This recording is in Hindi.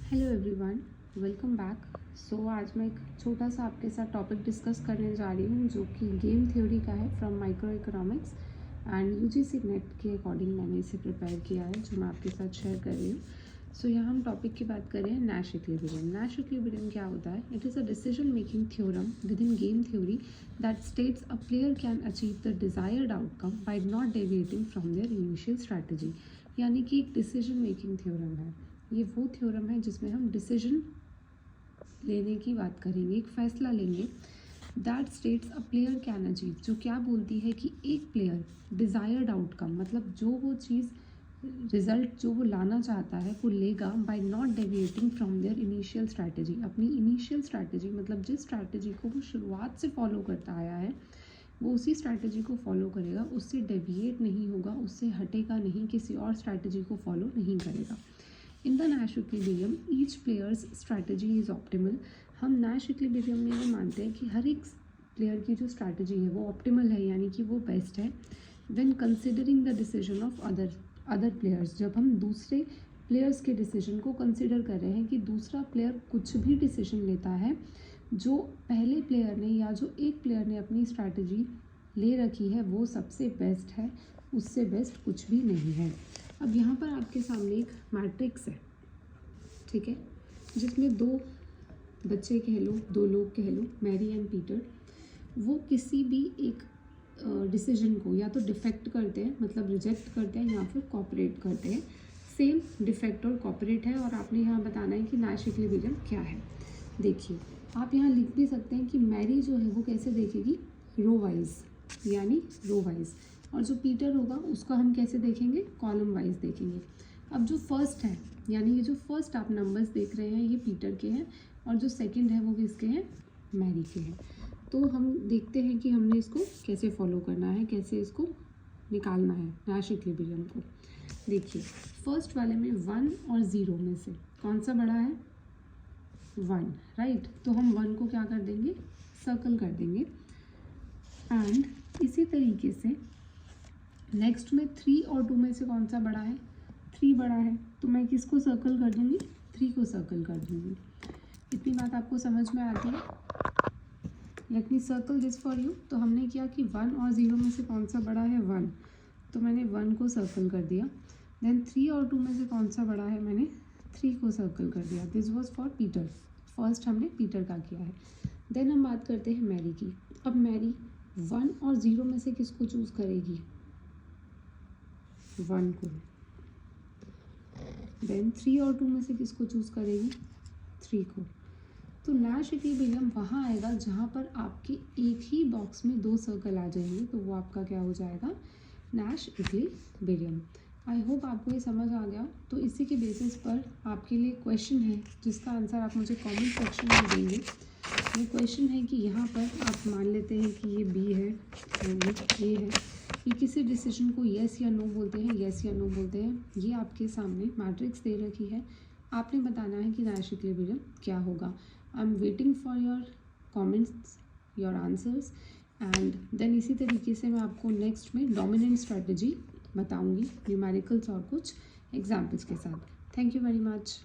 Hello everyone, welcome back. आज मैं एक छोटा सा आपके साथ टॉपिक डिस्कस करने जा रही हूँ जो कि गेम थ्योरी का है from micro economics and UGC net के अकॉर्डिंग मैंने इसे प्रिपेयर किया है जो मैं आपके साथ शेयर कर रही हूँ। यहाँ हम टॉपिक की बात कर रहे हैं नैश इक्विलिब्रियम। नैश इक्विलिब्रियम क्या होता है? It is a decision making theorem within game theory that states a player can achieve the desired outcome by not deviating from their initial strategy. यानी कि एक डिसीजन मेकिंग थ्योरम है। ये वो थ्योरम है जिसमें हम डिसीजन लेने की बात करेंगे, एक फैसला लेंगे। That states a player can achieve, जो क्या बोलती है कि एक प्लेयर डिज़ायर्ड आउटकम, मतलब जो वो चीज़ रिजल्ट जो वो लाना चाहता है वो लेगा by not deviating from their initial strategy. अपनी इनिशियल स्ट्रैटेजी मतलब जिस स्ट्रैटेजी को वो शुरुआत से फॉलो करता आया है वो उसी स्ट्रैटेजी को फॉलो करेगा, उससे डेविएट नहीं होगा, उससे हटेगा नहीं, किसी और स्ट्रैटेजी को फॉलो नहीं करेगा। In the Nash equilibrium each players strategy is optimal. हम नैश इक्विलिब्रियम में ये मानते हैं कि हर एक प्लेयर की जो स्ट्रैटेजी है वो ऑप्टिमल है, यानी कि वो बेस्ट है। When considering the decision of other players, जब हम दूसरे प्लेयर्स के डिसीजन को कंसिडर कर रहे हैं कि दूसरा प्लेयर कुछ भी डिसीजन लेता है जो पहले प्लेयर ने या जो एक प्लेयर ने अपनी स्ट्रैटेजी ले रखी है वो सबसे बेस्ट है, उससे बेस्ट कुछ भी नहीं है। अब यहाँ पर आपके सामने एक मैट्रिक्स है, ठीक है, जिसमें दो बच्चे कह लो, दो लोग कह लो, मैरी एंड पीटर। वो किसी भी एक डिसीजन को या तो डिफेक्ट करते हैं, मतलब रिजेक्ट करते हैं, या फिर कॉपरेट करते हैं। सेम डिफेक्ट और कॉपरेट है और आपने यहाँ बताना है कि नैश इक्विलिब्रियम क्या है। देखिए, आप यहाँ लिख भी सकते हैं कि मैरी जो है वो कैसे देखेगी, रो वाइज, यानी रो वाइज, और जो पीटर होगा उसका हम कैसे देखेंगे, कॉलम वाइज देखेंगे। अब जो फर्स्ट है, यानी ये जो फर्स्ट आप नंबर्स देख रहे हैं ये पीटर के हैं और जो सेकंड है वो किसके हैं, मैरी के हैं। तो हम देखते हैं कि हमने इसको कैसे फॉलो करना है, कैसे इसको निकालना है नैश इक्विलिब्रियम को। देखिए, फर्स्ट वाले में 1 और 0 में से कौन सा बड़ा है, 1, राइट। तो हम 1 को क्या कर देंगे, सर्कल कर देंगे। एंड इसी तरीके से नेक्स्ट में 3 और 2 में से कौन सा बड़ा है, 3 बड़ा है, तो मैं किसको सर्कल कर दूँगी, 3 को सर्कल कर दूँगी। इतनी बात आपको समझ में आती है? Let me circle this for you. तो हमने किया कि 1 और 0 में से कौन सा बड़ा है, 1, तो मैंने 1 को सर्कल कर दिया। देन 3 और 2 में से कौन सा बड़ा है, मैंने 3 को सर्कल कर दिया। This was for Peter, first हमने पीटर का किया है। देन हम बात करते हैं मैरी की। अब मैरी 1 और 0 में से किसको चूज़ करेगी, 1 को। देन 3 और 2 में से किसको चूज़ करेगी, 3 को। तो नैश इक्विलिब्रियम वहाँ आएगा जहाँ पर आपके एक ही बॉक्स में 2 सर्कल आ जाएंगे, तो वो आपका क्या हो जाएगा, नैश इक्विलिब्रियम। आई होप आपको ये समझ आ गया। तो इसी के बेसिस पर आपके लिए क्वेश्चन है जिसका आंसर आप मुझे कमेंट सेक्शन में देंगे। ये क्वेश्चन है कि यहाँ पर आप मान लेते हैं कि ये बी है और ये है, ये किसी डिसीजन को येस या नो बोलते हैं, येस या नो बोलते हैं। ये आपके सामने मैट्रिक्स दे रखी है, आपने बताना है कि नैश इक्विलिब्रियम क्या होगा। I am waiting for your comments, your answers, and then इसी तरीके से मैं आपको नेक्स्ट में डोमिनेंट स्ट्रैटेजी बताऊंगी, न्यूमेरिकल्स और कुछ एग्जाम्पल्स के साथ। Thank you very much.